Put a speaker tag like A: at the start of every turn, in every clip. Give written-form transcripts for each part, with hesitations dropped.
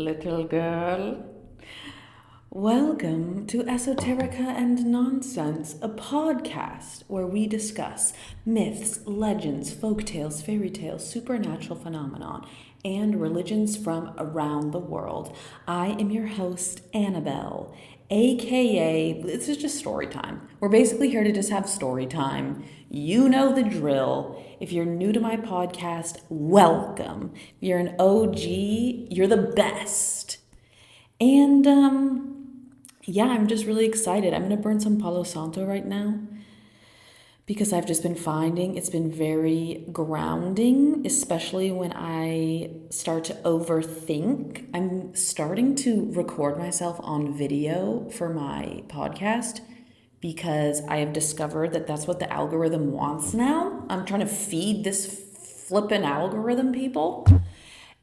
A: little girl. Welcome to Esoterica and Nonsense, a podcast where we discuss myths, legends, folktales, fairy tales, supernatural phenomenon, and religions from around the world. I am your host, Annabelle, aka, this is just story time. We're basically here to just have story time. You know the drill. If you're new to my podcast, welcome. If you're an OG, you're the best. And yeah, I'm just really excited. I'm going to burn some Palo Santo right now because I've just been finding it's been very grounding, especially when I start to overthink. I'm starting to record myself on video for my podcast because I have discovered that that's what the algorithm wants now. I'm trying to feed this flippin' algorithm, people.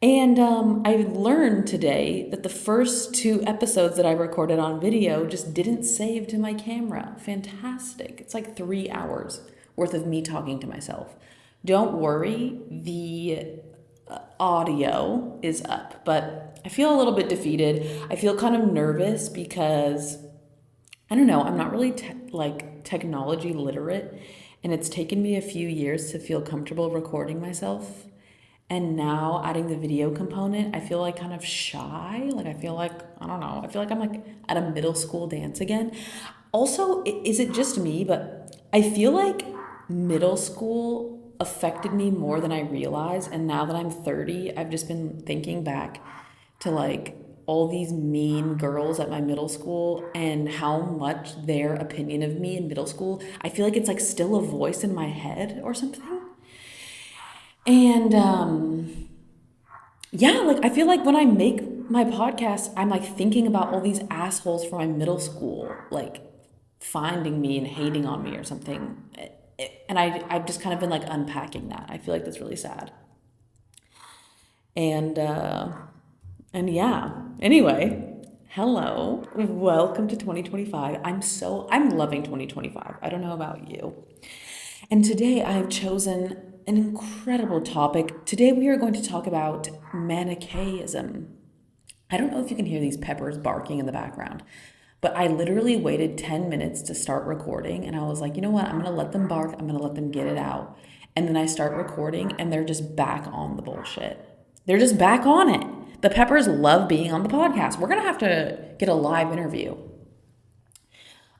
A: And I learned today that the first two episodes that I recorded on video just didn't save to my camera. Fantastic. It's like 3 hours worth of me talking to myself. Don't worry, the audio is up, but I feel a little bit defeated. I feel kind of nervous because, I don't know, I'm not really technology literate, and it's taken me a few years to feel comfortable recording myself. And now adding the video component, I feel like kind of shy. Like I feel like, I don't know, I feel like I'm like at a middle school dance again. Also, is it just me? But I feel like middle school affected me more than I realized. And now that I'm 30, I've just been thinking back to like all these mean girls at my middle school and how much their opinion of me in middle school, I feel like it's like still a voice in my head or something. And yeah, like I feel like when I make my podcast, I'm like thinking about all these assholes from my middle school, like finding me and hating on me or something. And I've just kind of been like unpacking that. I feel like that's really sad. And and yeah. Anyway, hello. Welcome to 2025. I'm loving 2025. I don't know about you. And today I've chosen an incredible topic. Today we are going to talk about Manichaeism. I don't know if you can hear these peppers barking in the background, but I literally waited 10 minutes to start recording and I was like, you know what? I'm going to let them bark. I'm going to let them get it out. And then I start recording and they're just back on the bullshit. They're just back on it. The peppers love being on the podcast. We're going to have to get a live interview.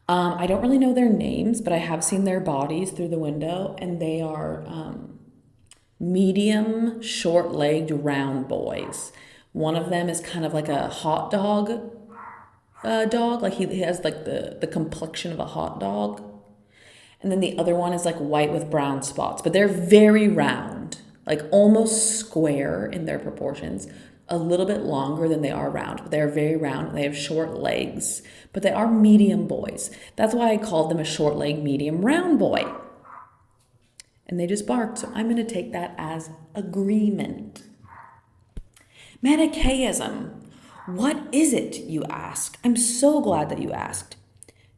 A: I don't really know their names, but I have seen their bodies through the window, and they are medium, short-legged, round boys. One of them is kind of like a hot dog dog, like he has like the complexion of a hot dog. And then the other one is like white with brown spots, but they're very round, like almost square in their proportions. A little bit longer than they are round, but they're very round. They have short legs, but they are medium boys. That's why I called them a short leg, medium, round boy. And they just barked, so I'm going to take that as agreement. Manichaeism. What is it, you ask? I'm so glad that you asked.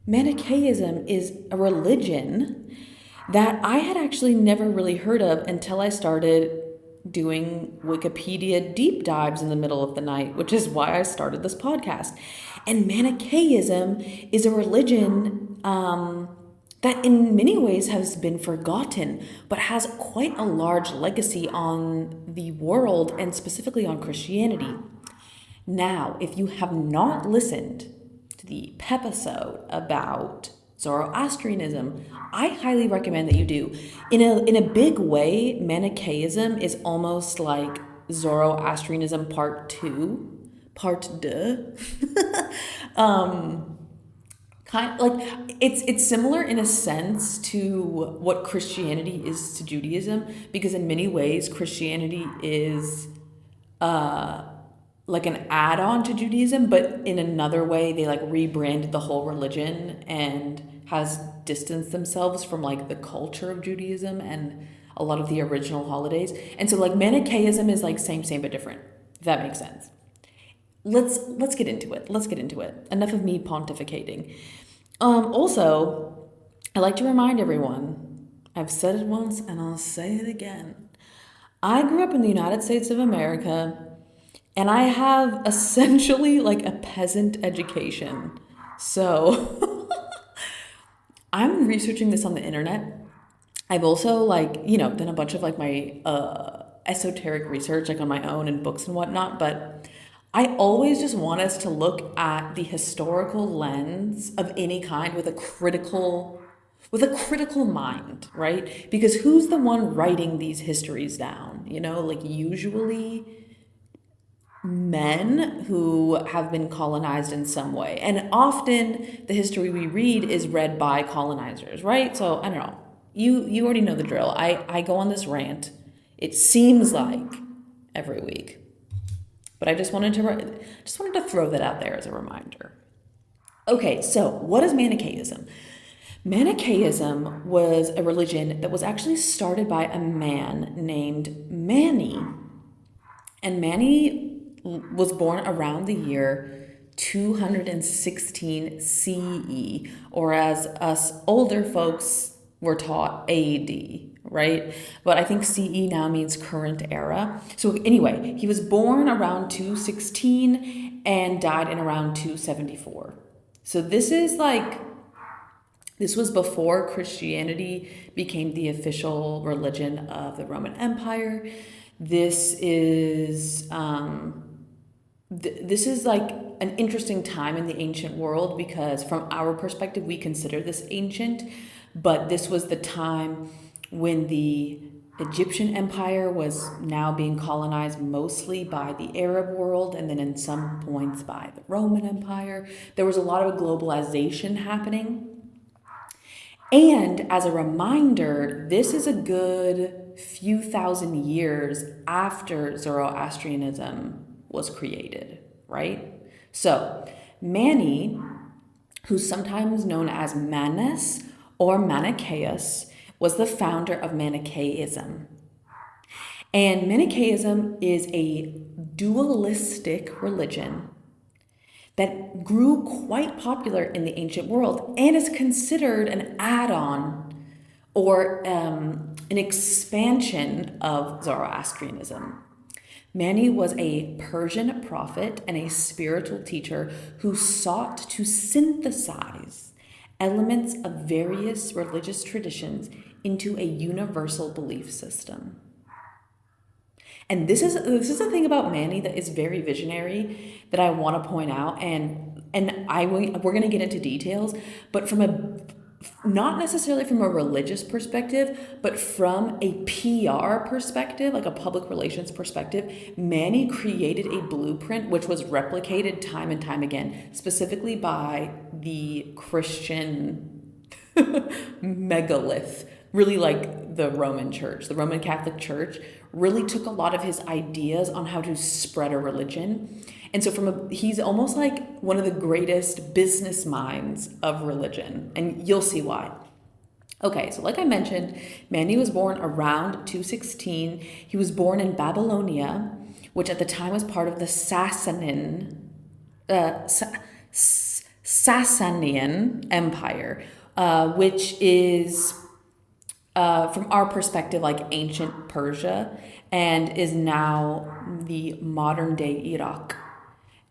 A: Manichaeism is a religion that I had actually never really heard of until I started doing Wikipedia deep dives in the middle of the night, which is why I started this podcast. And Manichaeism is a religion that in many ways has been forgotten, but has quite a large legacy on the world and specifically on Christianity. Now, if you have not listened to the episode about Zoroastrianism, I highly recommend that you do. In a big way, Manichaeism is almost like Zoroastrianism part 2, part 2. Kind like it's similar in a sense to what Christianity is to Judaism, because in many ways Christianity is like an add-on to Judaism, but in another way they like rebranded the whole religion and has distanced themselves from like the culture of Judaism and a lot of the original holidays. And so like Manichaeism is like same but different, if that makes sense. Let's get into it. Let's get into it. Enough of me pontificating. Also, I like to remind everyone, I've said it once and I'll say it again. I grew up in the United States of America, And I have essentially like a peasant education. So I'm researching this on the internet. I've also done a bunch of like my esoteric research like on my own and books and whatnot, but I always just want us to look at the historical lens of any kind with a critical mind, right? Because who's the one writing these histories down? Like usually men who have been colonized in some way. And often the history we read is read by colonizers, right? So I don't know. You already know the drill. I go on this rant. It seems like every week. But I just wanted to throw that out there as a reminder. Okay, so what is Manichaeism? Manichaeism was a religion that was actually started by a man named Mani. And Mani was born around the year 216 CE, or as us older folks were taught, AD, right? But I think CE now means current era. So anyway, he was born around 216 and died in around 274. So this was before Christianity became the official religion of the Roman Empire. This is this is like an interesting time in the ancient world because from our perspective we consider this ancient, but this was the time when the Egyptian empire was now being colonized mostly by the Arab world and then in some points by the Roman Empire. There was a lot of globalization happening. And as a reminder, this is a good few thousand years after Zoroastrianism was created, right? So, Mani, who's sometimes known as Manes or Manichaeus, was the founder of Manichaeism. And Manichaeism is a dualistic religion that grew quite popular in the ancient world and is considered an add-on or an expansion of Zoroastrianism. Mani was a Persian prophet and a spiritual teacher who sought to synthesize elements of various religious traditions into a universal belief system. And this is the thing about Mani that is very visionary that I want to point out, and we're going to get into details, but not necessarily from a religious perspective, but from a PR perspective, like a public relations perspective, Mani created a blueprint which was replicated time and time again, specifically by the Christian megalith, really like the Roman Church. The Roman Catholic Church really took a lot of his ideas on how to spread a religion. And so he's almost like one of the greatest business minds of religion, and you'll see why. Okay, so like I mentioned, Mani was born around 216. He was born in Babylonia, which at the time was part of the Sasanian Empire, which is from our perspective, like ancient Persia, and is now the modern day Iraq.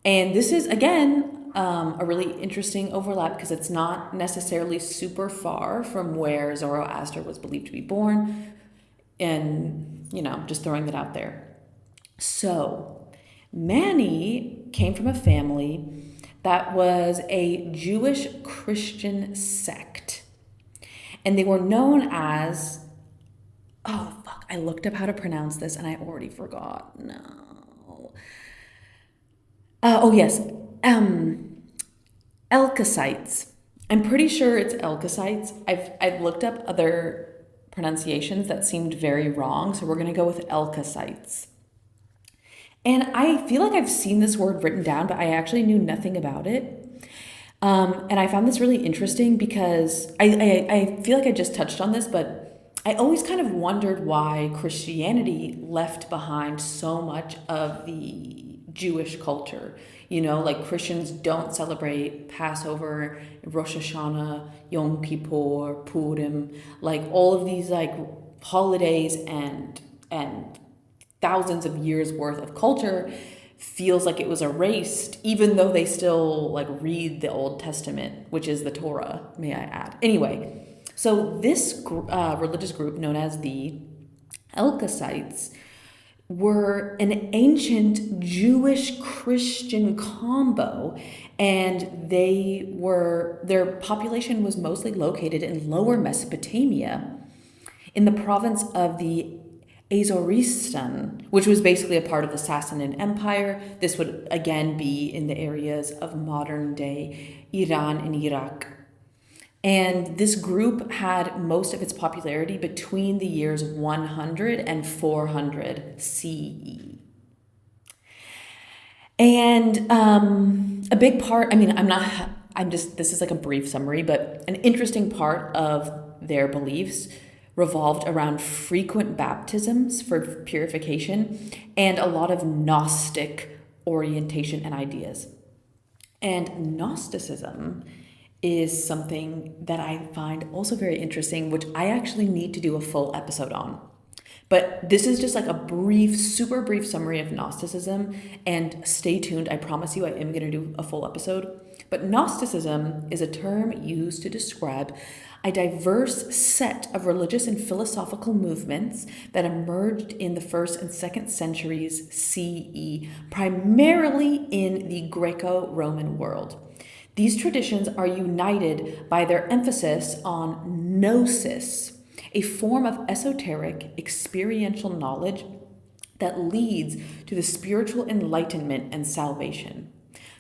A: And this is, again, a really interesting overlap because it's not necessarily super far from where Zoroaster was believed to be born. And, just throwing that out there. So, Mani came from a family that was a Jewish Christian sect. And they were known as, I looked up how to pronounce this and I already forgot. No. Yes. Elkosites. I'm pretty sure it's Elkosites. I've looked up other pronunciations that seemed very wrong, so we're going to go with Elkosites. And I feel like I've seen this word written down, but I actually knew nothing about it. And I found this really interesting because I feel like I just touched on this, but I always kind of wondered why Christianity left behind so much of the Jewish culture. Like Christians don't celebrate Passover, Rosh Hashanah, Yom Kippur, Purim, like all of these like holidays and thousands of years worth of culture feels like it was erased, even though they still like read the Old Testament, which is the Torah, may I add. Anyway, so this religious group known as the Elkosites were an ancient Jewish-Christian combo, and their population was mostly located in Lower Mesopotamia in the province of the Azoristan, which was basically a part of the Sassanid Empire. This would again be in the areas of modern day Iran and Iraq. And this group had most of its popularity between the years 100 and 400 CE. And a big part, this is like a brief summary, but an interesting part of their beliefs revolved around frequent baptisms for purification and a lot of Gnostic orientation and ideas. And Gnosticism is something that I find also very interesting, which I actually need to do a full episode on. But this is just like a brief, super brief summary of Gnosticism, and stay tuned. I promise you I am going to do a full episode. But Gnosticism is a term used to describe a diverse set of religious and philosophical movements that emerged in the 1st and 2nd centuries CE, primarily in the Greco-Roman world. These traditions are united by their emphasis on gnosis, a form of esoteric experiential knowledge that leads to the spiritual enlightenment and salvation.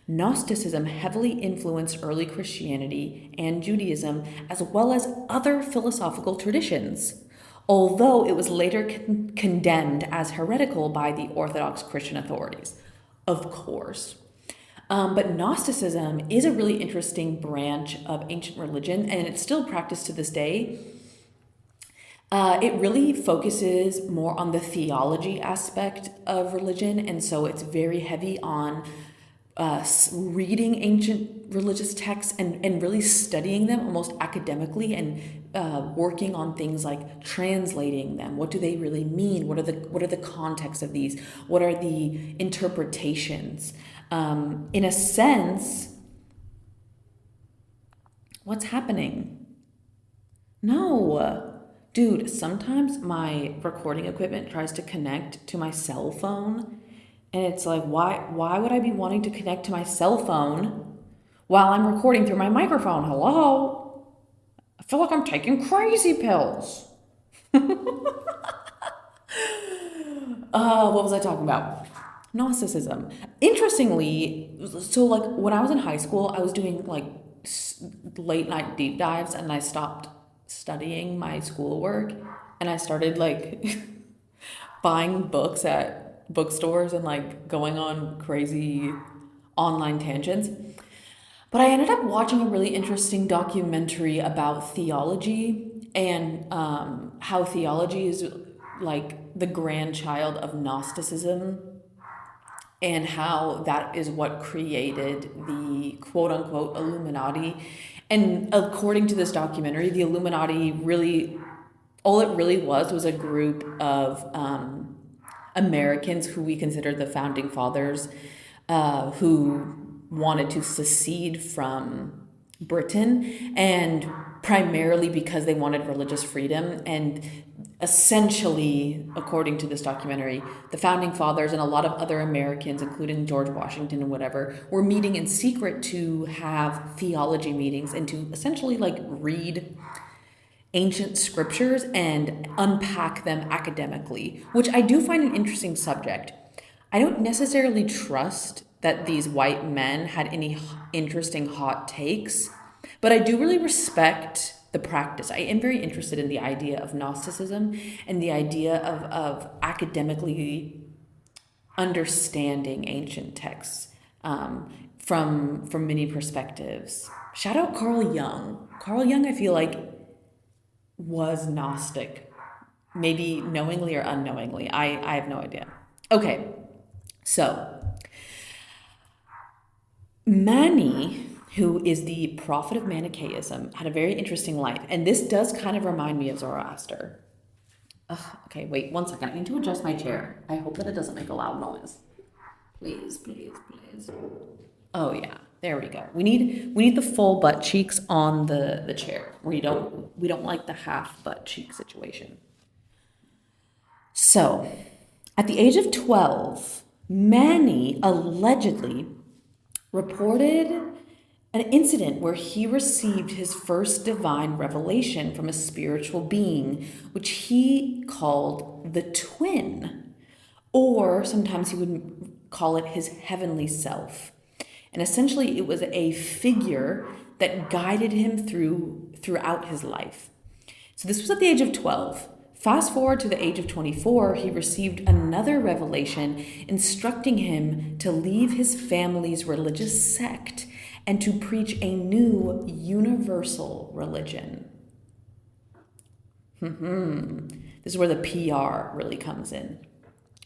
A: Gnosticism heavily influenced early Christianity and Judaism, as well as other philosophical traditions, although it was later condemned as heretical by the Orthodox Christian authorities, of course. But Gnosticism is a really interesting branch of ancient religion, and it's still practiced to this day. It really focuses more on the theology aspect of religion, and so it's very heavy on reading ancient religious texts and really studying them almost academically, and working on things like translating them. What do they really mean? What are the contexts of these? What are the interpretations? In a sense, what's happening? No. Dude, sometimes my recording equipment tries to connect to my cell phone, and it's like, why would I be wanting to connect to my cell phone while I'm recording through my microphone? Hello? I feel like I'm taking crazy pills. What was I talking about? Gnosticism. Interestingly, so like when I was in high school, I was doing like late night deep dives, and I stopped studying my schoolwork, and I started like buying books at bookstores and like going on crazy online tangents. But I ended up watching a really interesting documentary about theology, and how theology is like the grandchild of Gnosticism, and how that is what created the quote unquote Illuminati. And according to this documentary, the Illuminati really, all it really was a group of Americans who we consider the founding fathers, who wanted to secede from Britain, and primarily because they wanted religious freedom. And essentially, according to this documentary, the founding fathers and a lot of other Americans, including George Washington and whatever, were meeting in secret to have theology meetings and to essentially like read ancient scriptures and unpack them academically, which I do find an interesting subject. I don't necessarily trust that these white men had any interesting hot takes, but I do really respect the practice. I am very interested in the idea of Gnosticism and the idea of academically understanding ancient texts, from many perspectives. Shout out Carl Jung. Carl Jung, I feel like, was Gnostic, maybe knowingly or unknowingly. I have no idea. Okay, so Mani, who is the prophet of Manichaeism, had a very interesting life. And this does kind of remind me of Zoroaster. Okay, wait 1 second. I need to adjust my chair. I hope that it doesn't make a loud noise. Please, please, please. Oh yeah, there we go. We need the full butt cheeks on the chair. We don't like the half butt cheek situation. So, at the age of 12, Manny allegedly reported an incident where he received his first divine revelation from a spiritual being, which he called the twin, or sometimes he would call it his heavenly self. And essentially, it was a figure that guided him throughout his life. So this was at the age of 12. Fast forward to the age of 24, he received another revelation instructing him to leave his family's religious sect and to preach a new universal religion. This is where the PR really comes in.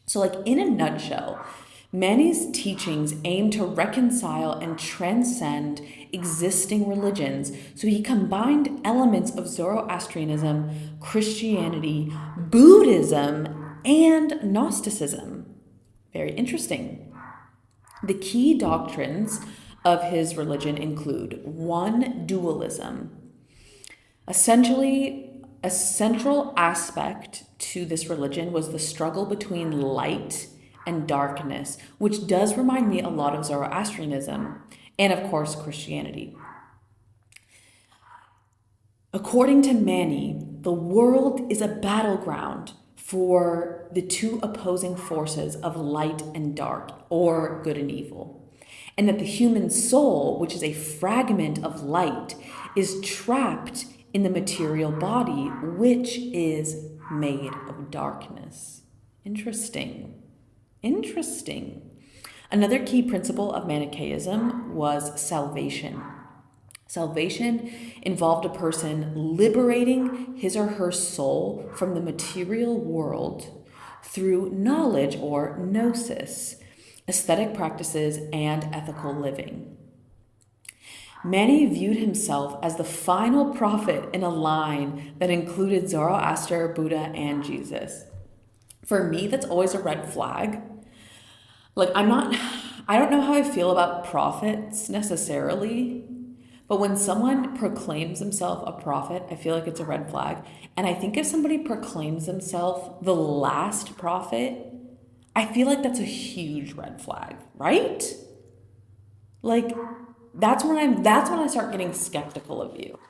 A: So, like, in a nutshell, Mani's teachings aim to reconcile and transcend existing religions. So he combined elements of Zoroastrianism, Christianity, Buddhism, and Gnosticism. Very interesting. The key doctrines of his religion include: 1, dualism. Essentially, a central aspect to this religion was the struggle between light and darkness, which does remind me a lot of Zoroastrianism and, of course, Christianity. According to Mani, the world is a battleground for the two opposing forces of light and dark, or good and evil, and that the human soul, which is a fragment of light, is trapped in the material body, which is made of darkness. Interesting. Another key principle of Manichaeism was salvation. Salvation involved a person liberating his or her soul from the material world through knowledge, or gnosis, aesthetic practices, and ethical living. Mani viewed himself as the final prophet in a line that included Zoroaster, Buddha, and Jesus. For me, that's always a red flag. Like, I don't know how I feel about prophets necessarily, but when someone proclaims himself a prophet, I feel like it's a red flag. And I think if somebody proclaims themselves the last prophet, I feel like that's a huge red flag, right? Like, that's when I start getting skeptical of you.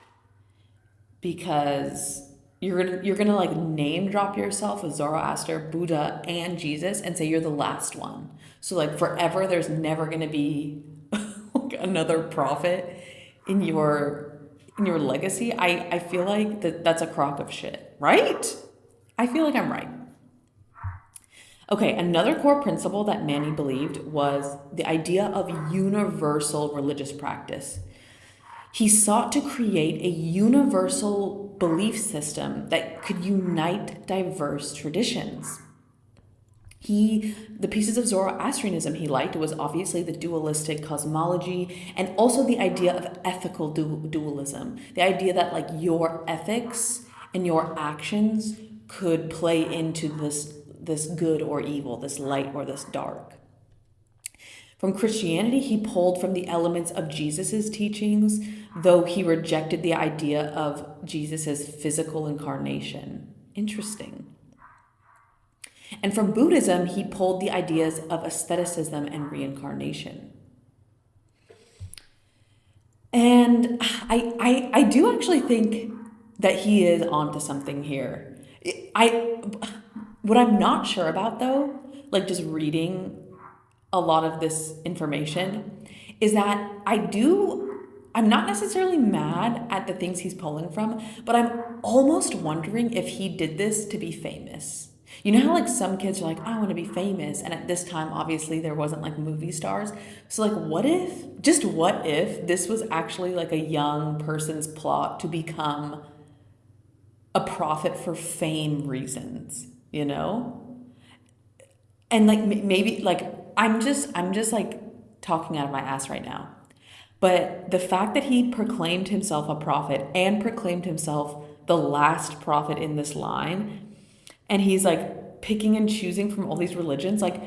A: Because you're gonna like name drop yourself as Zoroaster, Buddha, and Jesus and say you're the last one. So like forever there's never gonna be like another prophet in your legacy. I feel like that's a crock of shit, right? I feel like I'm right. Okay, another core principle that Mani believed was the idea of universal religious practice. He sought to create a universal belief system that could unite diverse traditions. The pieces of Zoroastrianism he liked was obviously the dualistic cosmology and also the idea of ethical dualism. The idea that like your ethics and your actions could play into this good or evil, this light or this dark. From Christianity, he pulled from the elements of Jesus's teachings, though he rejected the idea of Jesus's physical incarnation. Interesting. And from Buddhism, he pulled the ideas of asceticism and reincarnation. And I do actually think that he is onto something here. What I'm not sure about, though, like just reading a lot of this information, is that I'm not necessarily mad at the things he's pulling from, but I'm almost wondering if he did this to be famous. You know how like some kids are like, I want to be famous, and at this time obviously there wasn't like movie stars. So like what if this was actually like a young person's plot to become a prophet for fame reasons, you know? And like maybe like I'm just like talking out of my ass right now. But the fact that he proclaimed himself a prophet and proclaimed himself the last prophet in this line, and he's like picking and choosing from all these religions, like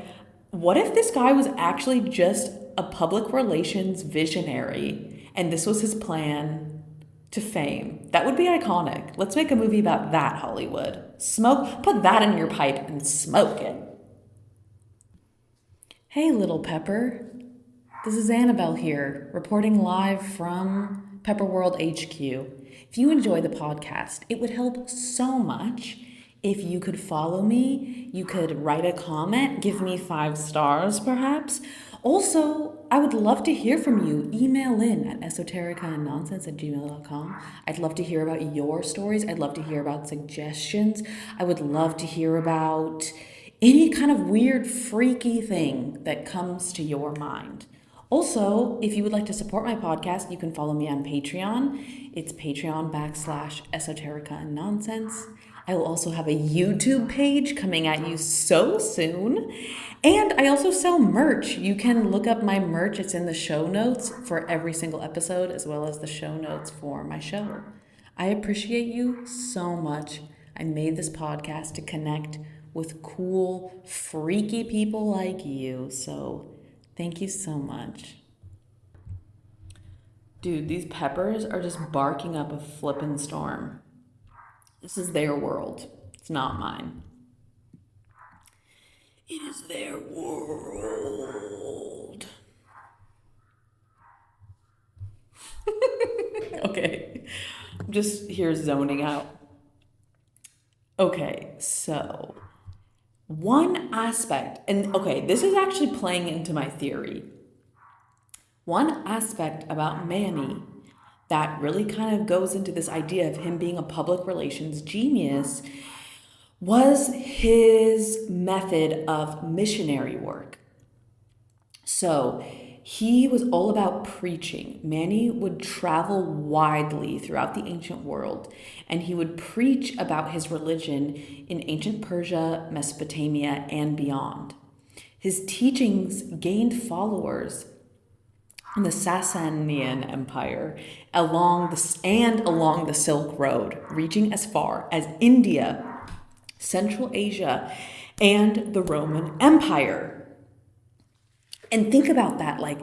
A: what if this guy was actually just a public relations visionary and this was his plan to fame? That would be iconic. Let's make a movie about that, Hollywood. Put that in your pipe and smoke it. Hey, little Pepper. This is Annabelle here, reporting live from Pepper World HQ. If you enjoy the podcast, it would help so much if you could follow me. You could write a comment, give me 5 stars perhaps. Also, I would love to hear from you. Email in at esotericaandnonsense@gmail.com. I'd love to hear about your stories. I'd love to hear about suggestions. I would love to hear about any kind of weird, freaky thing that comes to your mind. Also, if you would like to support my podcast, you can follow me on Patreon. It's Patreon.com/esotericaandnonsense. I will also have a YouTube page coming at you so soon. And I also sell merch. You can look up my merch. It's in the show notes for every single episode, as well as the show notes for my show. I appreciate you so much. I made this podcast to connect with cool, freaky people like you. So thank you so much. Dude, these peppers are just barking up a flippin' storm. This is their world. It's not mine. It is their world. Okay, I'm just here zoning out. Okay, so one aspect, and okay, this is actually playing into my theory. One aspect about Manny that really kind of goes into this idea of him being a public relations genius was his method of missionary work. So he was all about preaching. Manny would travel widely throughout the ancient world, and he would preach about his religion in ancient Persia, Mesopotamia, and beyond. His teachings gained followers in the Sasanian Empire along the Silk Road, reaching as far as India, Central Asia, and the Roman Empire. And think about that, like,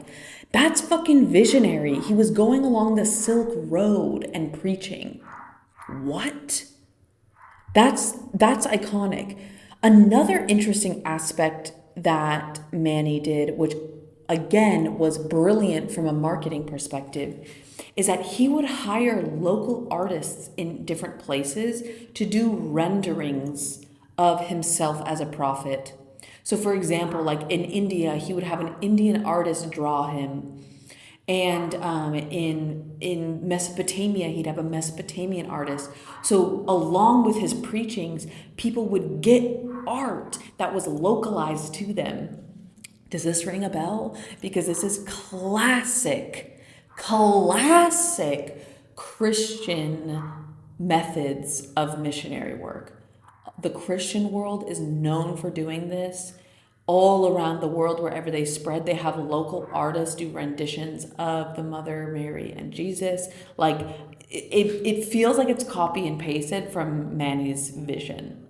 A: that's fucking visionary. He was going along the Silk Road and preaching. What? That's iconic. Another interesting aspect that Manny did, which again was brilliant from a marketing perspective, is that he would hire local artists in different places to do renderings of himself as a prophet. So for example, like in India, he would have an Indian artist draw him. And in Mesopotamia, he'd have a Mesopotamian artist. So along with his preachings, people would get art that was localized to them. Does this ring a bell? Because this is classic Christian methods of missionary work. The Christian world is known for doing this. All around the world, wherever they spread, they have local artists do renditions of the Mother Mary and Jesus. Like, it feels like it's copy and pasted from Manny's vision.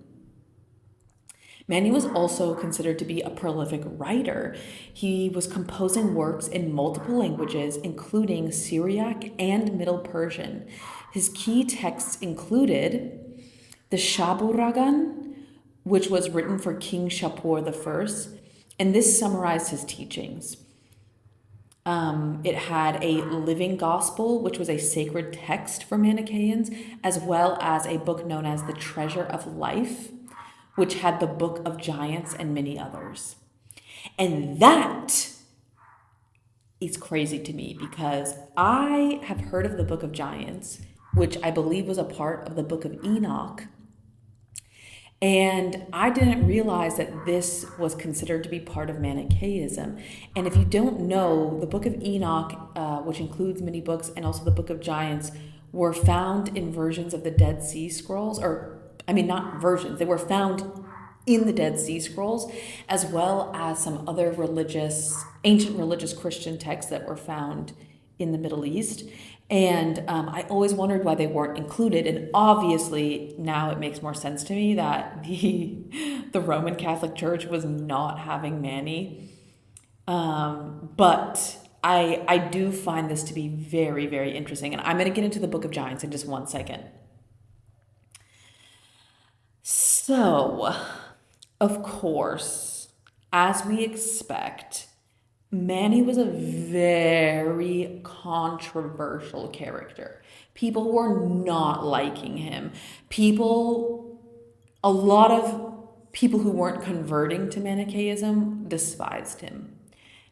A: Manny was also considered to be a prolific writer. He was composing works in multiple languages, including Syriac and Middle Persian. His key texts included the Shaburagan, which was written for King Shapur I, and this summarized his teachings. It had a living gospel, which was a sacred text for Manichaeans, as well as a book known as the Treasure of Life, which had the Book of Giants and many others. And that is crazy to me because I have heard of the Book of Giants, which I believe was a part of the Book of Enoch. And I didn't realize that this was considered to be part of Manichaeism. And if you don't know, the Book of Enoch, which includes many books, and also the Book of Giants, were found in versions of the Dead Sea Scrolls, not versions, they were found in the Dead Sea Scrolls, as well as some other ancient religious Christian texts that were found in the Middle East. And I always wondered why they weren't included. And obviously, now it makes more sense to me that the Roman Catholic Church was not having Mani. But I do find this to be very, very interesting. And I'm going to get into the Book of Giants in just 1 second. So, of course, as we expect, Manny was a very controversial character. People were not liking him. A lot of people who weren't converting to Manichaeism despised him.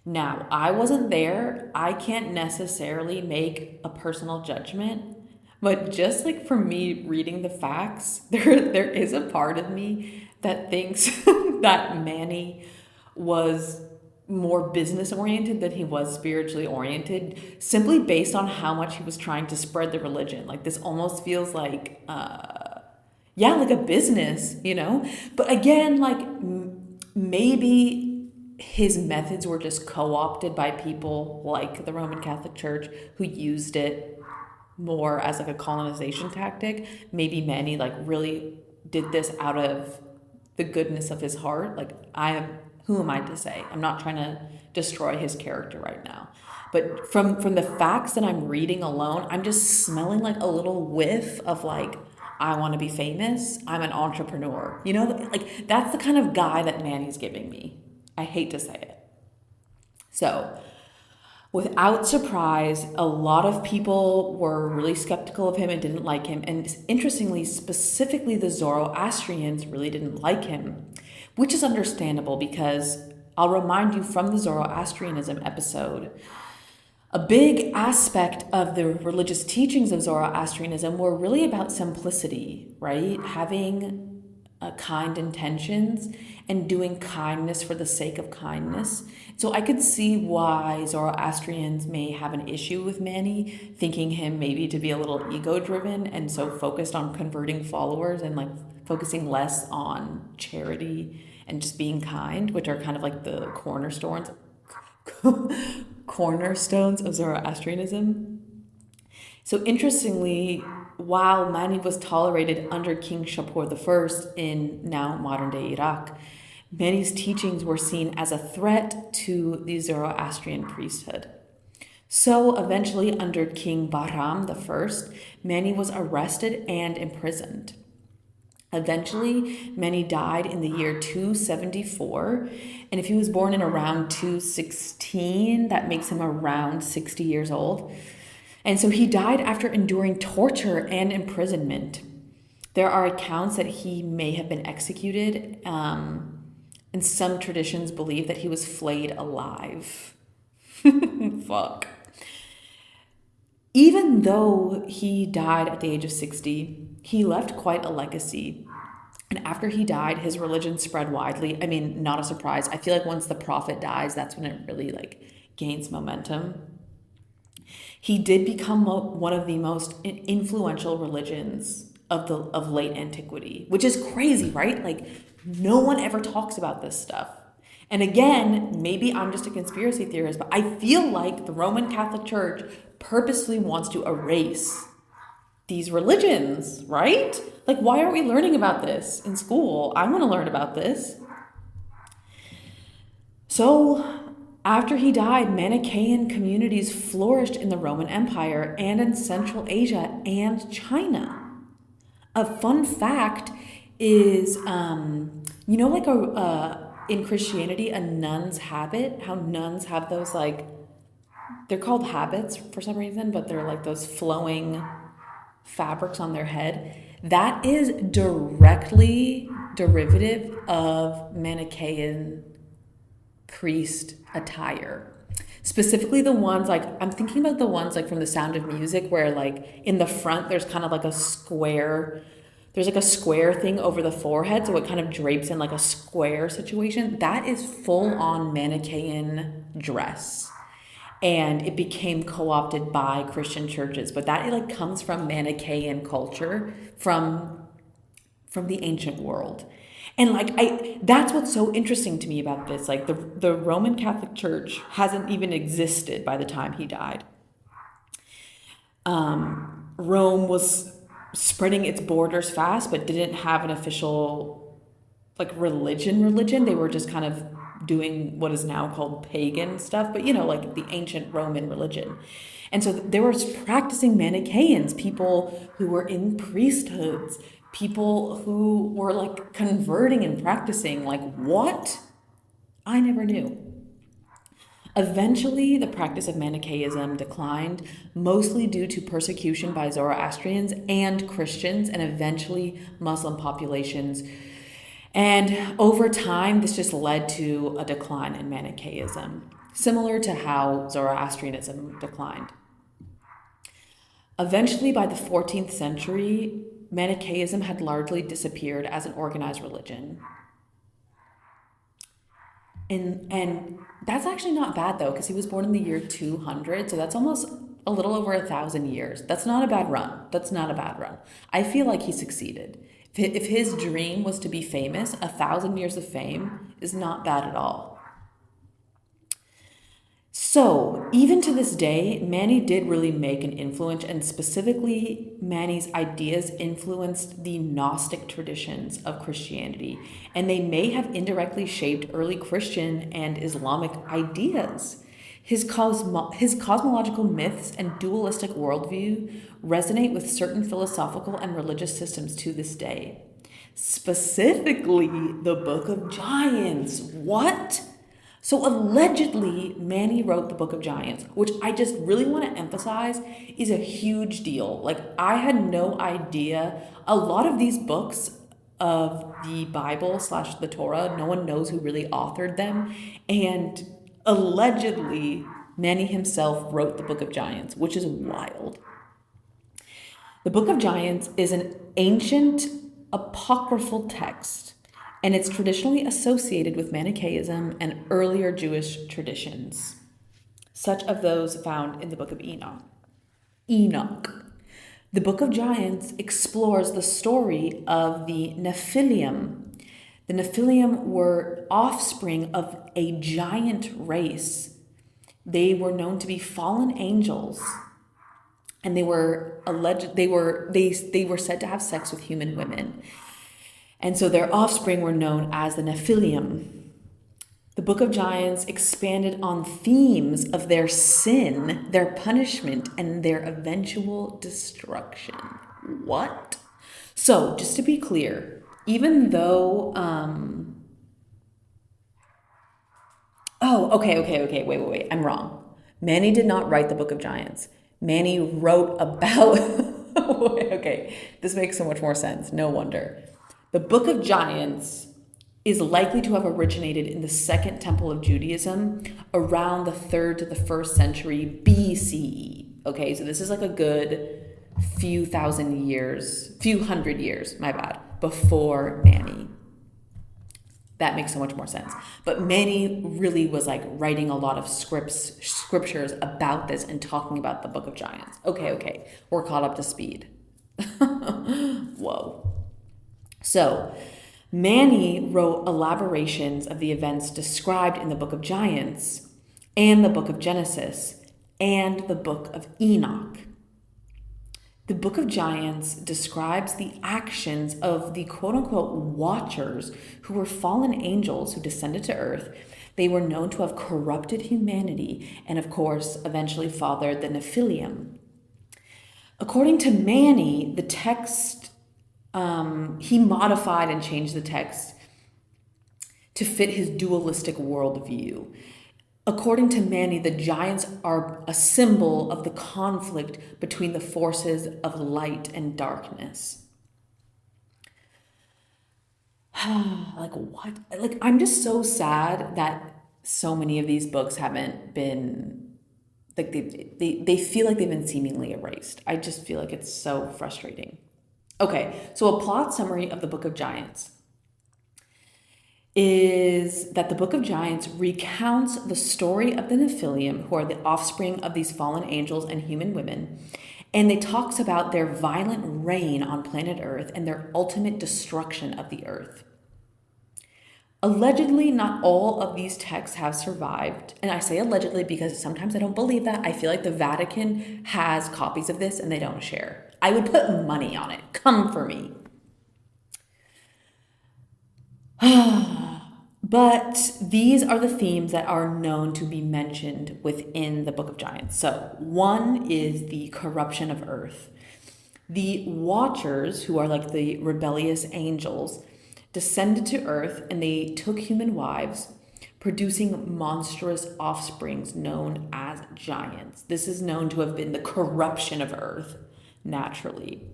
A: Now, I wasn't there. I can't necessarily make a personal judgment, but just like for me reading the facts, there is a part of me that thinks that Manny was more business oriented than he was spiritually oriented, simply based on how much he was trying to spread the religion. Like this almost feels like like a business, But again, like maybe his methods were just co-opted by people like the Roman Catholic Church who used it more as like a colonization tactic. Maybe Manny like really did this out of the goodness of his heart. Like who am I to say? I'm not trying to destroy his character right now. But from the facts that I'm reading alone, I'm just smelling like a little whiff of like, I want to be famous. I'm an entrepreneur. Like that's the kind of guy that Manny's giving me. I hate to say it. So, without surprise, a lot of people were really skeptical of him and didn't like him. And interestingly, specifically the Zoroastrians really didn't like him, which is understandable because I'll remind you from the Zoroastrianism episode, a big aspect of the religious teachings of Zoroastrianism were really about simplicity, right? Having kind intentions and doing kindness for the sake of kindness. So I could see why Zoroastrians may have an issue with Manny, thinking him maybe to be a little ego-driven and so focused on converting followers and like focusing less on charity and just being kind, which are kind of like the cornerstones of Zoroastrianism. So interestingly, while Mani was tolerated under King Shapur I in now modern-day Iraq, Mani's teachings were seen as a threat to the Zoroastrian priesthood. So eventually, under King Bahram I, Mani was arrested and imprisoned. Eventually, Mani died in the year 274, and if he was born in around 216, that makes him around 60 years old. And so he died after enduring torture and imprisonment. There are accounts that he may have been executed, and some traditions believe that he was flayed alive. Fuck. Even though he died at the age of 60, he left quite a legacy. And after he died, his religion spread widely. I mean, not a surprise. I feel like once the prophet dies, that's when it really gains momentum. He did become one of the most influential religions of late antiquity, which is crazy, right? Like no one ever talks about this stuff. And again, maybe I'm just a conspiracy theorist, but I feel like the Roman Catholic Church purposely wants to erase these religions, right? Like, why aren't we learning about this in school? I want to learn about this. So, after he died, Manichaean communities flourished in the Roman Empire and in Central Asia and China. A fun fact is, in Christianity, a nun's habit, how nuns have those they're called habits for some reason, but they're like those flowing fabrics on their head. That is directly derivative of Manichaean priest attire. Specifically the ones I'm thinking about the ones from The Sound of Music where in the front there's kind of a square, there's a square thing over the forehead, so it kind of drapes in a square situation. That is full on Manichaean dress. And it became co-opted by Christian churches, but that comes from Manichaean culture from the ancient world. And that's what's so interesting to me about this. The Roman Catholic Church hasn't even existed by the time he died. Rome was spreading its borders fast, but didn't have an official like religion. They were just kind of doing what is now called pagan stuff, but like the ancient Roman religion. And so there were practicing Manichaeans, people who were in priesthoods, people who were like converting and practicing. Like, what? I never knew. Eventually, the practice of Manichaeism declined, mostly due to persecution by Zoroastrians and Christians, and eventually Muslim populations. And over time, this just led to a decline in Manichaeism, similar to how Zoroastrianism declined. Eventually, by the 14th century, Manichaeism had largely disappeared as an organized religion. And that's actually not bad though, because he was born in the year 200, so that's almost a little over 1,000 years. That's not a bad run. That's not a bad run. I feel like he succeeded. If his dream was to be famous, 1,000 years of fame is not bad at all. So, even to this day, Mani did really make an influence, and specifically, Mani's ideas influenced the Gnostic traditions of Christianity, and they may have indirectly shaped early Christian and Islamic ideas. His cosmological myths and dualistic worldview resonate with certain philosophical and religious systems to this day. Specifically, the Book of Giants. What? So allegedly, Mani wrote the Book of Giants, which I just really want to emphasize is a huge deal. Like, I had no idea. A lot of these books of the Bible / the Torah, no one knows who really authored them. And allegedly, Mani himself wrote the Book of Giants, which is wild. The Book of Giants is an ancient apocryphal text, and it's traditionally associated with Manichaeism and earlier Jewish traditions, such as those found in the Book of Enoch. The Book of Giants explores the story of the Nephilim. The Nephilim were offspring of a giant race. They were known to be fallen angels, and they were said to have sex with human women. And so their offspring were known as the Nephilim. The Book of Giants expanded on themes of their sin, their punishment, and their eventual destruction. What? So, just to be clear, even though, wait, I'm wrong. Mani did not write the Book of Giants. Mani wrote about, okay, this makes so much more sense, no wonder. The Book of Giants is likely to have originated in the Second Temple of Judaism around the 3rd to the 1st century BCE. Okay, so this is like a good few hundred years, before Mani. That makes so much more sense. But Mani really was like writing a lot of scriptures about this and talking about the Book of Giants. Okay, we're caught up to speed. Whoa. So, Mani wrote elaborations of the events described in the Book of Giants and the Book of Genesis and the Book of Enoch. The Book of Giants describes the actions of the quote-unquote watchers who were fallen angels who descended to earth. They were known to have corrupted humanity and, of course, eventually fathered the Nephilim. According to Mani, the text, he modified and changed the text to fit his dualistic worldview. According to Mani, the giants are a symbol of the conflict between the forces of light and darkness. Like, what? Like, I'm just so sad that so many of these books haven't been, like, they feel like they've been seemingly erased. I just feel like it's so frustrating. Okay, so a plot summary of the Book of Giants is that the Book of Giants recounts the story of the Nephilim, who are the offspring of these fallen angels and human women, and it talks about their violent reign on planet Earth and their ultimate destruction of the Earth. Allegedly, not all of these texts have survived. And I say allegedly because sometimes I don't believe that. I feel like the Vatican has copies of this and they don't share. I would put money on it. Come for me. But these are the themes that are known to be mentioned within the Book of Giants. So, one is the corruption of earth. The Watchers, who are like the rebellious angels, descended to earth and they took human wives, producing monstrous offsprings known as giants. This is known to have been the corruption of earth naturally.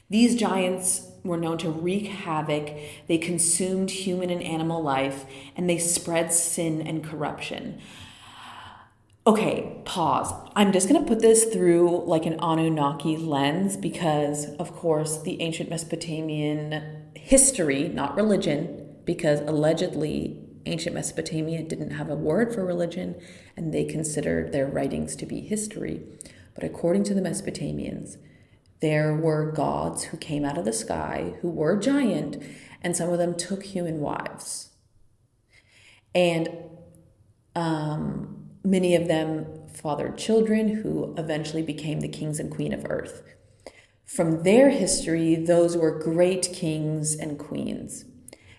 A: These giants were known to wreak havoc. They consumed human and animal life, and they spread sin and corruption. Okay, pause. I'm just going to put this through like an Anunnaki lens because, of course, the ancient Mesopotamian history, not religion, because allegedly ancient Mesopotamia didn't have a word for religion and they considered their writings to be history. But according to the Mesopotamians, there were gods who came out of the sky who were giant, and some of them took human wives. And many of them fathered children who eventually became the kings and queen of earth. From their history, those were great kings and queens.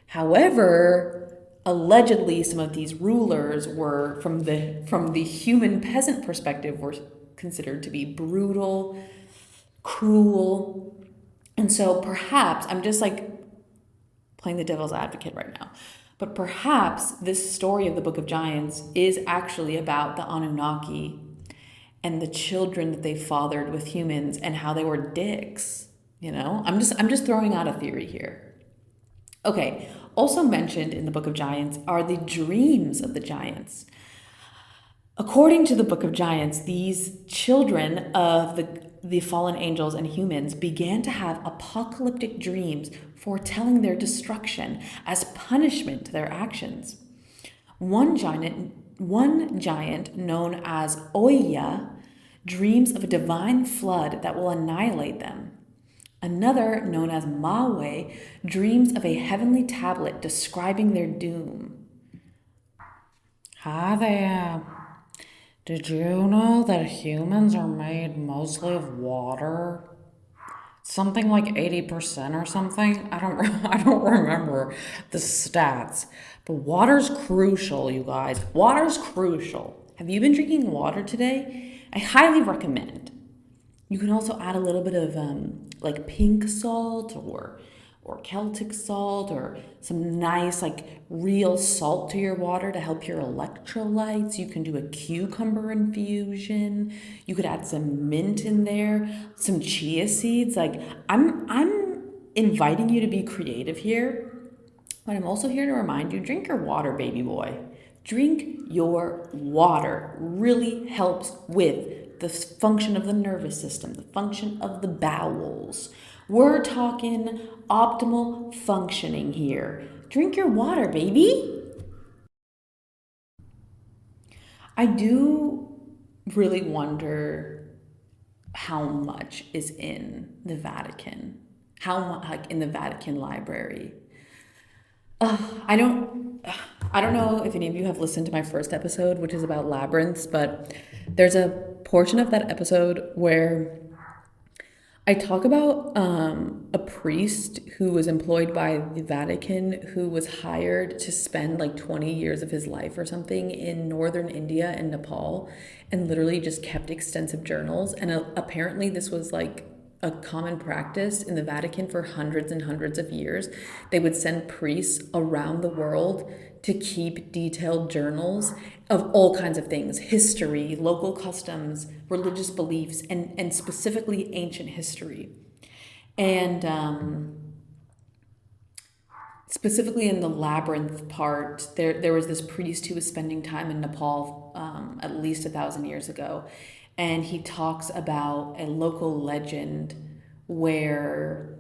A: However, allegedly, some of these rulers were, from the human peasant perspective, were considered to be brutal, cruel. And so perhaps, I'm just like playing the devil's advocate right now, but perhaps this story of the Book of Giants is actually about the Anunnaki and the children that they fathered with humans and how they were dicks. You know, I'm just throwing out a theory here. Okay, also mentioned in the Book of Giants are the dreams of the giants. According to the Book of Giants, these children of the fallen angels and humans began to have apocalyptic dreams foretelling their destruction as punishment to their actions. One giant known as Oya dreams of a divine flood that will annihilate them. Another, known as Mawe, dreams of a heavenly tablet describing their doom. Hi there. Did you know that humans are made mostly of water? Something like 80% or something? I don't remember the stats. But water's crucial, you guys. Water's crucial. Have you been drinking water today? I highly recommend. You can also add a little bit of like pink salt or Celtic salt or some nice like real salt to your water to help your electrolytes. You can do a cucumber infusion. You could add some mint in there, some chia seeds. Like I'm inviting you to be creative here, but I'm also here to remind you, drink your water, baby boy. Drink your water. Really helps with the function of the nervous system, the function of the bowels. We're talking optimal functioning here. Drink your water, baby. I do really wonder how much is in the Vatican, how much like in the Vatican library. I don't know if any of you have listened to my first episode, which is about labyrinths, but there's a portion of that episode where I talk about a priest who was employed by the Vatican who was hired to spend like 20 years of his life or something in northern India and Nepal and literally just kept extensive journals. And apparently this was like a common practice in the Vatican for hundreds and hundreds of years. They would send priests around the world to keep detailed journals of all kinds of things: history, local customs, religious beliefs, and specifically ancient history. And specifically in the labyrinth part, there was this priest who was spending time in Nepal at least 1,000 years ago. And he talks about a local legend where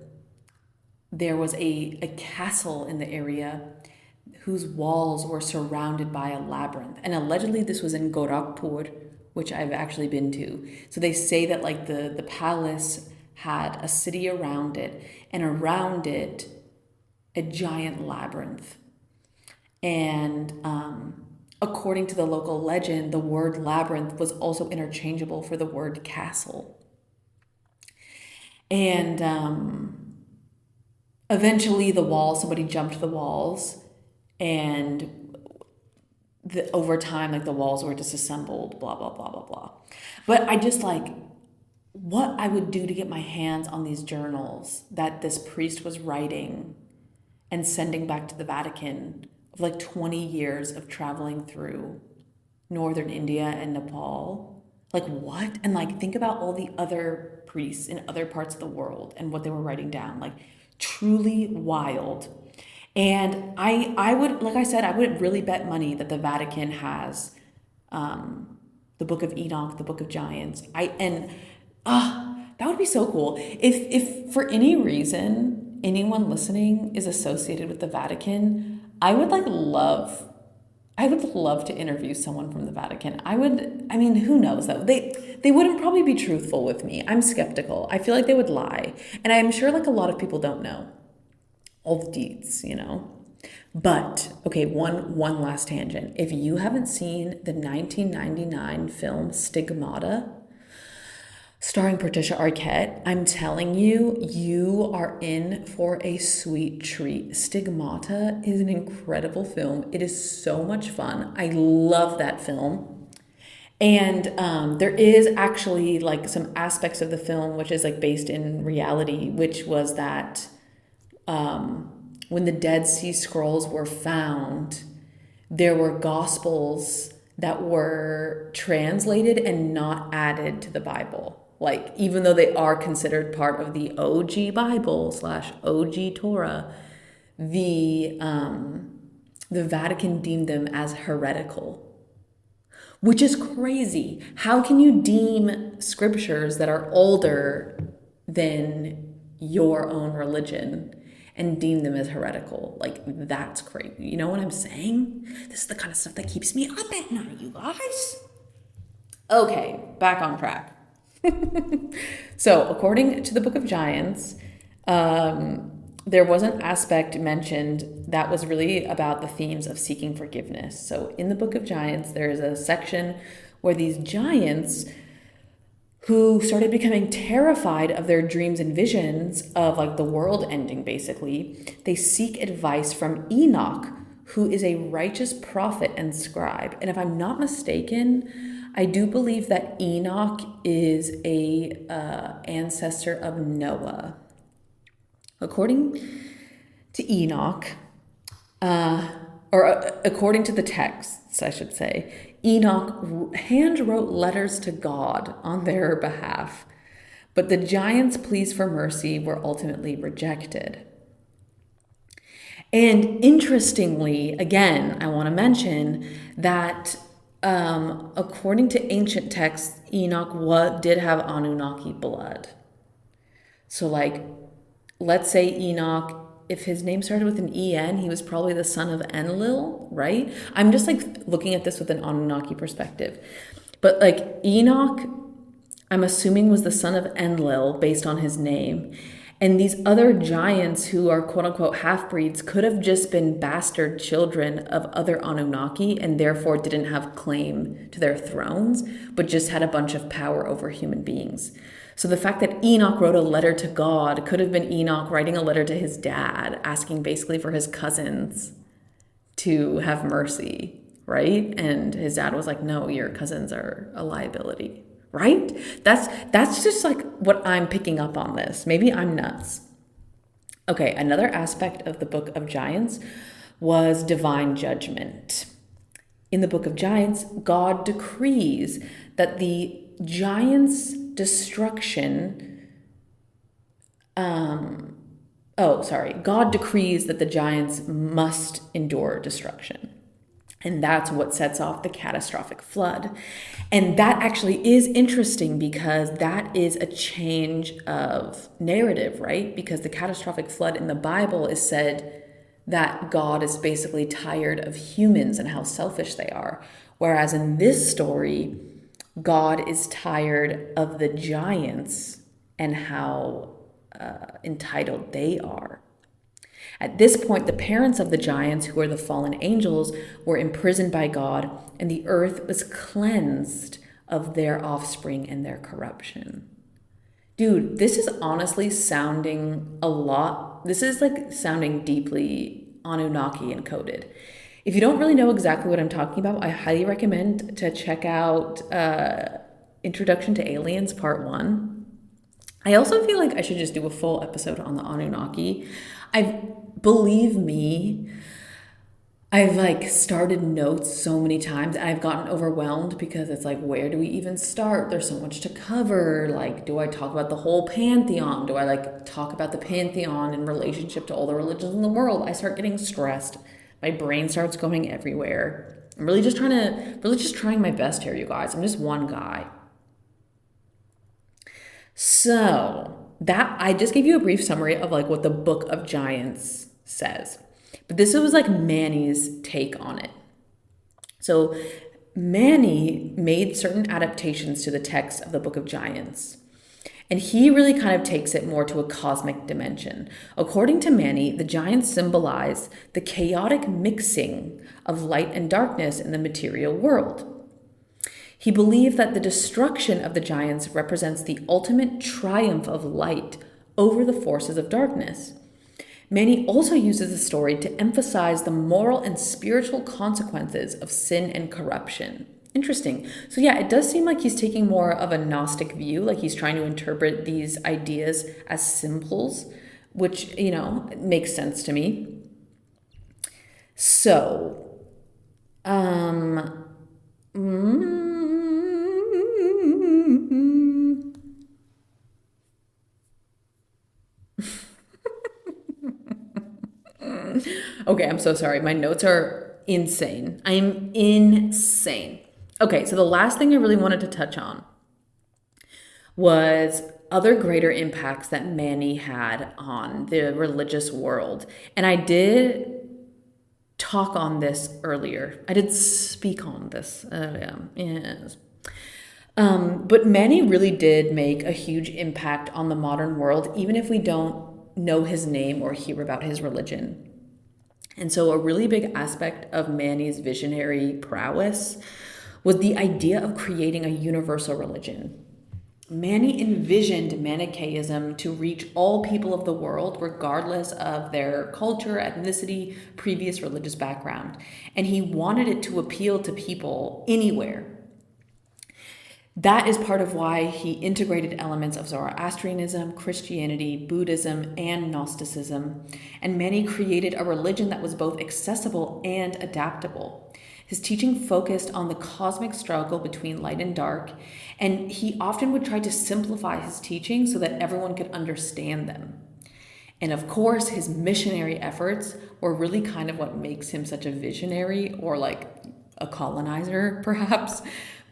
A: there was a castle in the area whose walls were surrounded by a labyrinth. And allegedly this was in Gorakhpur, which I've actually been to. So they say that like the palace had a city around it, and around it, a giant labyrinth. And according to the local legend, the word labyrinth was also interchangeable for the word castle. And eventually somebody jumped the walls, and over time, like the walls were disassembled, blah, blah, blah, blah, blah. But I just like what I would do to get my hands on these journals that this priest was writing and sending back to the Vatican of like 20 years of traveling through northern India and Nepal. Like what? And like think about all the other priests in other parts of the world and what they were writing down. Like truly wild. And I would, like I said, I would really bet money that the Vatican has the Book of Enoch, the Book of Giants. That would be so cool. If for any reason anyone listening is associated with the Vatican, I would love to interview someone from the Vatican. I mean, who knows though? They wouldn't probably be truthful with me. I'm skeptical. I feel like they would lie. And I'm sure like a lot of people don't know all the deeds, you know. But okay, one last tangent. If you haven't seen the 1999 film Stigmata, starring Patricia Arquette, I'm telling you, you are in for a sweet treat. Stigmata is an incredible film. It is so much fun. I love that film. And there is actually like some aspects of the film which is like based in reality, which was that when the Dead Sea Scrolls were found, there were gospels that were translated and not added to the Bible. Like, even though they are considered part of the OG Bible / OG Torah, the Vatican deemed them as heretical, which is crazy. How can you deem scriptures that are older than your own religion and deem them as heretical? Like, that's crazy. You know what I'm saying? This is the kind of stuff that keeps me up at night, you guys. Okay, back on track. So, according to the Book of Giants, there was an aspect mentioned that was really about the themes of seeking forgiveness. So, in the Book of Giants, there is a section where these giants who started becoming terrified of their dreams and visions of like the world ending, basically, they seek advice from Enoch, who is a righteous prophet and scribe. And if I'm not mistaken, I do believe that Enoch is a ancestor of Noah. According to Enoch, according to the texts, I should say, Enoch hand wrote letters to God on their behalf, but the giants' pleas for mercy were ultimately rejected. And interestingly, again, I want to mention that according to ancient texts, Enoch did have Anunnaki blood. So, like, let's say Enoch, if his name started with an E-N, he was probably the son of Enlil, right? I'm just like looking at this with an Anunnaki perspective. But like Enoch, I'm assuming was the son of Enlil based on his name. And these other giants who are quote unquote half-breeds could have just been bastard children of other Anunnaki and therefore didn't have claim to their thrones, but just had a bunch of power over human beings. So the fact that Enoch wrote a letter to God could have been Enoch writing a letter to his dad, asking basically for his cousins to have mercy, right? And his dad was like, no, your cousins are a liability, right? That's just like what I'm picking up on this. Maybe I'm nuts. Okay, another aspect of the Book of Giants was divine judgment. In the Book of Giants, God decrees that the giants' destruction, God decrees that the giants must endure destruction. And that's what sets off the catastrophic flood. And that actually is interesting because that is a change of narrative, right? Because the catastrophic flood in the Bible is said that God is basically tired of humans and how selfish they are. Whereas in this story, God is tired of the giants and how entitled they are. At this point, the parents of the giants, who are the fallen angels, were imprisoned by God, and the earth was cleansed of their offspring and their corruption. Dude, this is honestly sounding a lot. This is like sounding deeply Anunnaki encoded. If you don't really know exactly what I'm talking about, I highly recommend to check out Introduction to Aliens Part 1. I also feel like I should just do a full episode on the Anunnaki. Believe me, I've like started notes so many times and I've gotten overwhelmed because it's like, where do we even start? There's so much to cover. Like, do I talk about the whole pantheon? Do I like talk about the pantheon in relationship to all the religions in the world? I start getting stressed. My brain starts going everywhere. I'm really just trying my best here, you guys. I'm just one guy. So that I just gave you a brief summary of like what the Book of Giants says. But this was like Mani's take on it. So Mani made certain adaptations to the text of the Book of Giants. And he really kind of takes it more to a cosmic dimension. According to Mani, the giants symbolize the chaotic mixing of light and darkness in the material world. He believed that the destruction of the giants represents the ultimate triumph of light over the forces of darkness. Mani also uses the story to emphasize the moral and spiritual consequences of sin and corruption. Interesting. So yeah, it does seem like he's taking more of a Gnostic view, like he's trying to interpret these ideas as symbols, which, you know, makes sense to me. So, Okay, I'm so sorry. My notes are insane. I'm insane. Okay, so the last thing I really wanted to touch on was other greater impacts that Mani had on the religious world. And I did talk on this earlier. I did speak on this earlier. Yes. But Mani really did make a huge impact on the modern world, even if we don't know his name or hear about his religion. And so a really big aspect of Mani's visionary prowess was the idea of creating a universal religion. Mani envisioned Manichaeism to reach all people of the world, regardless of their culture, ethnicity, previous religious background. And he wanted it to appeal to people anywhere. That is part of why he integrated elements of Zoroastrianism, Christianity, Buddhism, and Gnosticism. And Mani created a religion that was both accessible and adaptable. His teaching focused on the cosmic struggle between light and dark, and he often would try to simplify his teaching so that everyone could understand them. And of course, his missionary efforts were really kind of what makes him such a visionary, or like a colonizer, perhaps.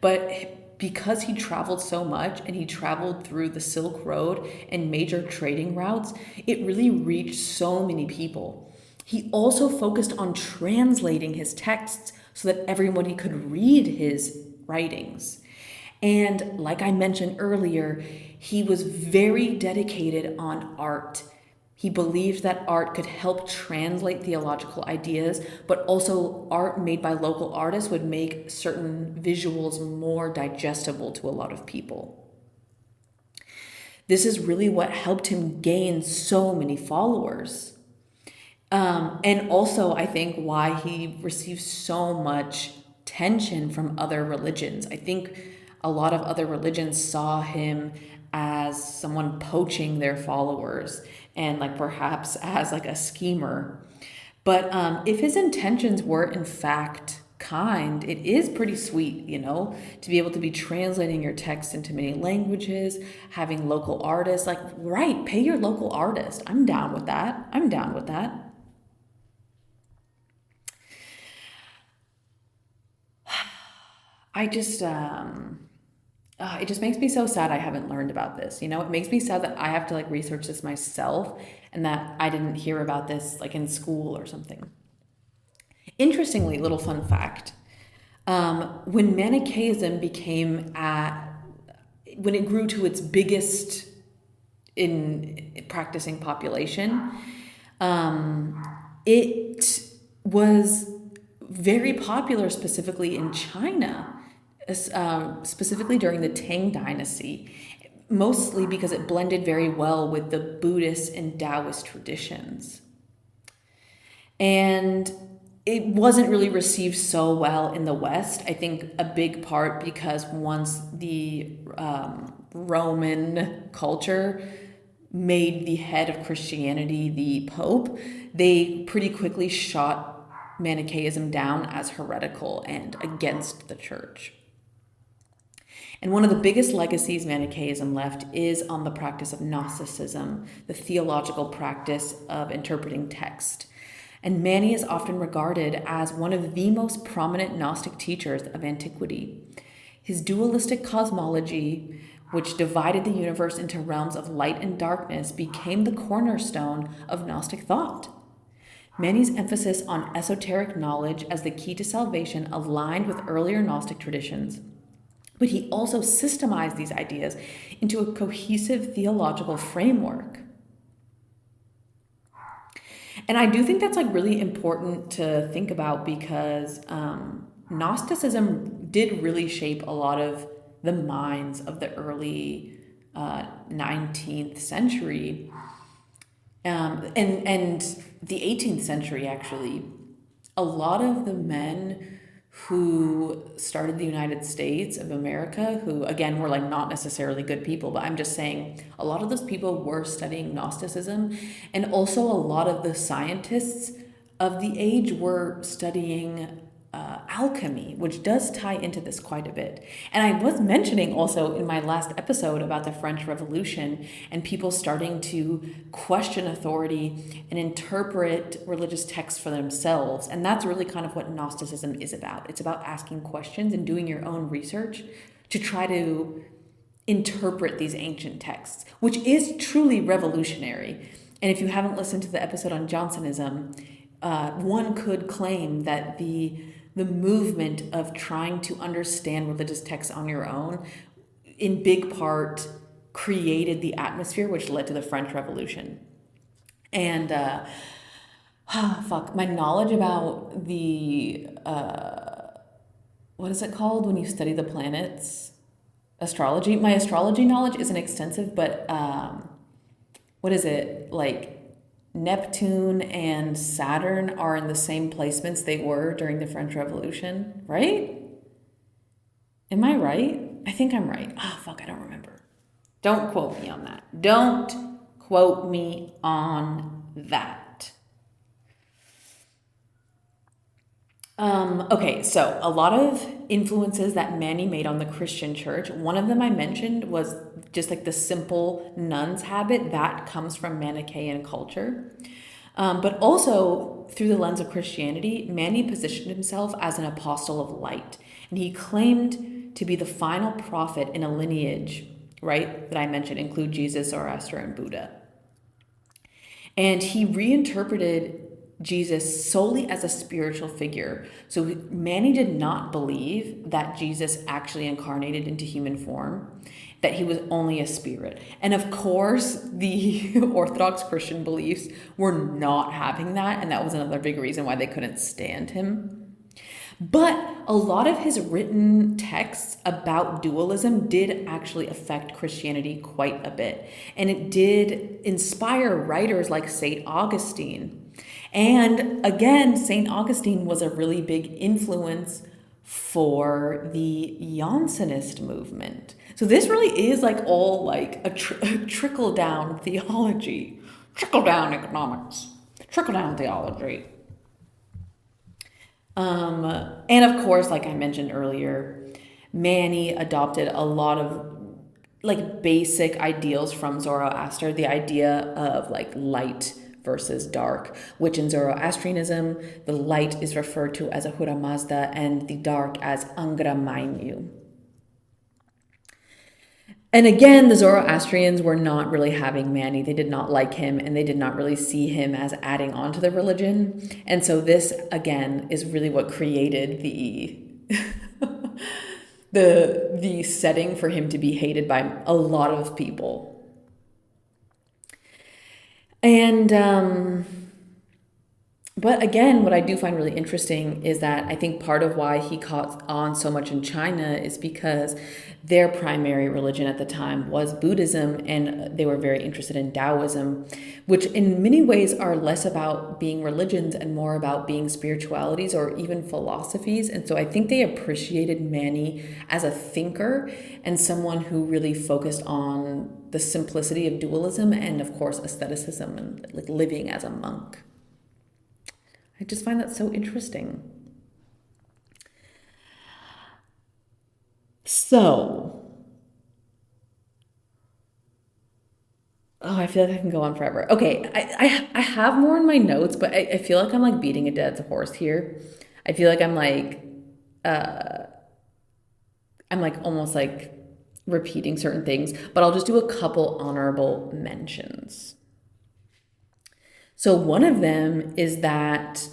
A: But because he traveled so much and he traveled through the Silk Road and major trading routes, it really reached so many people. He also focused on translating his texts so that everybody could read his writings. And like I mentioned earlier, he was very dedicated on art. He believed that art could help translate theological ideas, but also art made by local artists would make certain visuals more digestible to a lot of people. This is really what helped him gain so many followers. And also, I think, why he received so much tension from other religions. I think a lot of other religions saw him as someone poaching their followers and like perhaps as like a schemer. But if his intentions were in fact kind, it is pretty sweet, you know, to be able to be translating your text into many languages, having local artists, like, right, pay your local artist. I'm down with that. I'm down with that. I just, it just makes me so sad I haven't learned about this. You know, it makes me sad that I have to like research this myself and that I didn't hear about this like in school or something. Interestingly, little fun fact, when Manichaeism when it grew to its biggest in practicing population, It was very popular specifically in China, specifically during the Tang Dynasty, mostly because it blended very well with the Buddhist and Taoist traditions. And it wasn't really received so well in the West. I think a big part because once the Roman culture made the head of Christianity the Pope, they pretty quickly shot Manichaeism down as heretical and against the church. And one of the biggest legacies Manichaeism left is on the practice of Gnosticism, the theological practice of interpreting text. And Mani is often regarded as one of the most prominent Gnostic teachers of antiquity. His dualistic cosmology, which divided the universe into realms of light and darkness, became the cornerstone of Gnostic thought. Mani's emphasis on esoteric knowledge as the key to salvation aligned with earlier Gnostic traditions, but he also systemized these ideas into a cohesive theological framework. And I do think that's like really important to think about because Gnosticism did really shape a lot of the minds of the early 19th century and the 18th century, actually. A lot of the men who started the United States of America, who again were like not necessarily good people, but I'm just saying a lot of those people were studying Gnosticism, and also a lot of the scientists of the age were studying alchemy, which does tie into this quite a bit. And I was mentioning also in my last episode about the French Revolution and people starting to question authority and interpret religious texts for themselves. And that's really kind of what Gnosticism is about. It's about asking questions and doing your own research to try to interpret these ancient texts, which is truly revolutionary. And if you haven't listened to the episode on Johnsonism, one could claim that the movement of trying to understand religious texts on your own, in big part, created the atmosphere which led to the French Revolution. And my knowledge about the what is it called when you study the planets? Astrology. My astrology knowledge isn't extensive, but what is it like? Neptune and Saturn are in the same placements they were during the French Revolution, right? Am I right? I think I'm right. I don't remember. Don't quote me on that. Don't quote me on that. Okay, so a lot of influences that Mani made on the Christian church. One of them I mentioned was just like the simple nuns habit that comes from Manichaean culture. But also through the lens of Christianity, Mani positioned himself as an apostle of light. And he claimed to be the final prophet in a lineage, right, that I mentioned, include Jesus, Zoroaster, and Buddha. And he reinterpreted Jesus solely as a spiritual figure. So Mani did not believe that Jesus actually incarnated into human form, that he was only a spirit. And of course, the Orthodox Christian beliefs were not having that, and that was another big reason why they couldn't stand him. But a lot of his written texts about dualism did actually affect Christianity quite a bit. And it did inspire writers like St. Augustine. And again, St. Augustine was a really big influence for the Jansenist movement. So this really is like all like a trickle-down theology, trickle-down economics, trickle-down theology. And of course, like I mentioned earlier, Mani adopted a lot of like basic ideals from Zoroaster, the idea of like light versus dark, which in Zoroastrianism, the light is referred to as Ahura Mazda and the dark as Angra Mainyu. And again, the Zoroastrians were not really having Mani. They did not like him, and they did not really see him as adding on to the religion. And so this, again, is really what created the the setting for him to be hated by a lot of people. And But again, what I do find really interesting is that I think part of why he caught on so much in China is because their primary religion at the time was Buddhism, and they were very interested in Taoism, which in many ways are less about being religions and more about being spiritualities or even philosophies. And so I think they appreciated Manny as a thinker and someone who really focused on the simplicity of dualism and, of course, asceticism and like living as a monk. I just find that so interesting. So, I feel like I can go on forever. Okay, I have more in my notes, but I feel like I'm like beating a dead horse here. I feel like uh, I'm like almost like repeating certain things, but I'll just do a couple honorable mentions. So one of them is that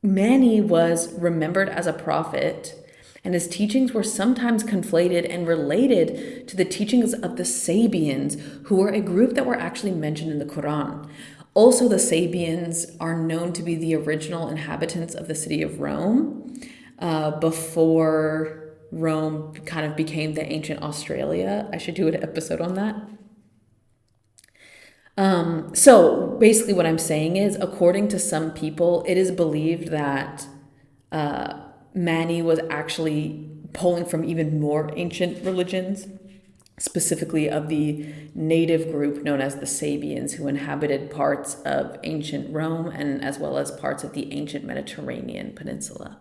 A: Mani was remembered as a prophet, and his teachings were sometimes conflated and related to the teachings of the Sabians, who were a group that were actually mentioned in the Quran. Also, the Sabians are known to be the original inhabitants of the city of Rome before Rome kind of became the ancient Australia. I should do an episode on that. So basically, what I'm saying is, according to some people, it is believed that Mani was actually pulling from even more ancient religions, specifically of the native group known as the Sabians, who inhabited parts of ancient Rome and as well as parts of the ancient Mediterranean peninsula.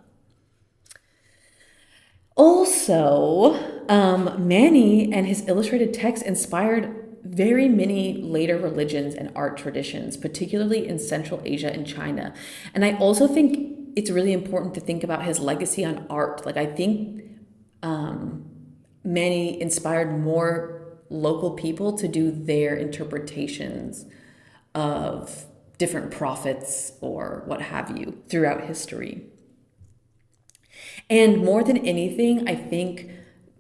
A: Also, Mani and his illustrated text inspired very many later religions and art traditions, particularly in Central Asia and China. And I also think it's really important to think about his legacy on art. Like, I think Mani inspired more local people to do their interpretations of different prophets or what have you throughout history. And more than anything, I think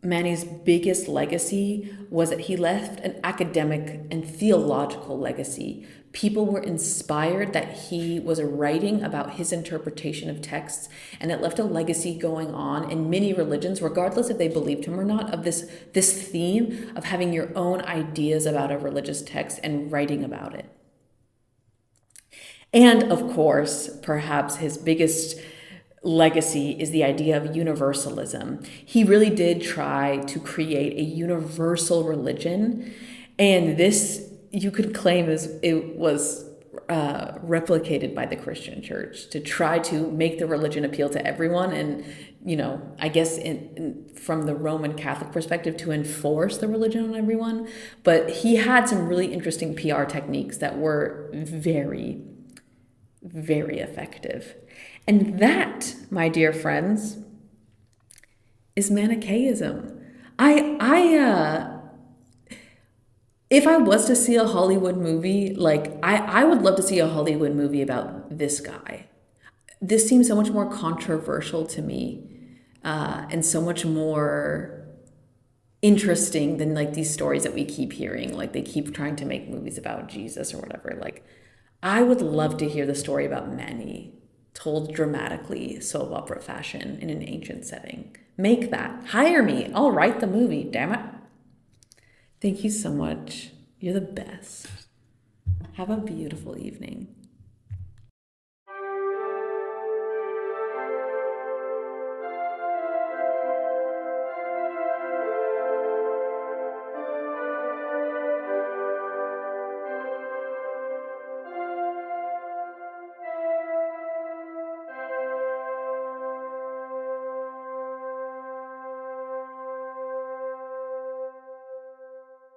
A: Mani's biggest legacy was that he left an academic and theological legacy. People were inspired that he was writing about his interpretation of texts, and it left a legacy going on in many religions, regardless if they believed him or not, of this theme of having your own ideas about a religious text and writing about it. And of course, perhaps his biggest legacy is the idea of universalism. He really did try to create a universal religion, and this you could claim as it was replicated by the Christian church to try to make the religion appeal to everyone, and I guess from the Roman Catholic perspective, to enforce the religion on everyone. But he had some really interesting PR techniques that were very, very effective. And that, my dear friends, is Manichaeism. If I was to see a Hollywood movie, I would love to see a Hollywood movie about this guy. This seems so much more controversial to me, and so much more interesting than like these stories that we keep hearing. Like, they keep trying to make movies about Jesus or whatever. Like, I would love to hear the story about Mani told dramatically, soap opera fashion in an ancient setting. Make that. Hire me. I'll write the movie, damn it. Thank you so much. You're the best. Have a beautiful evening.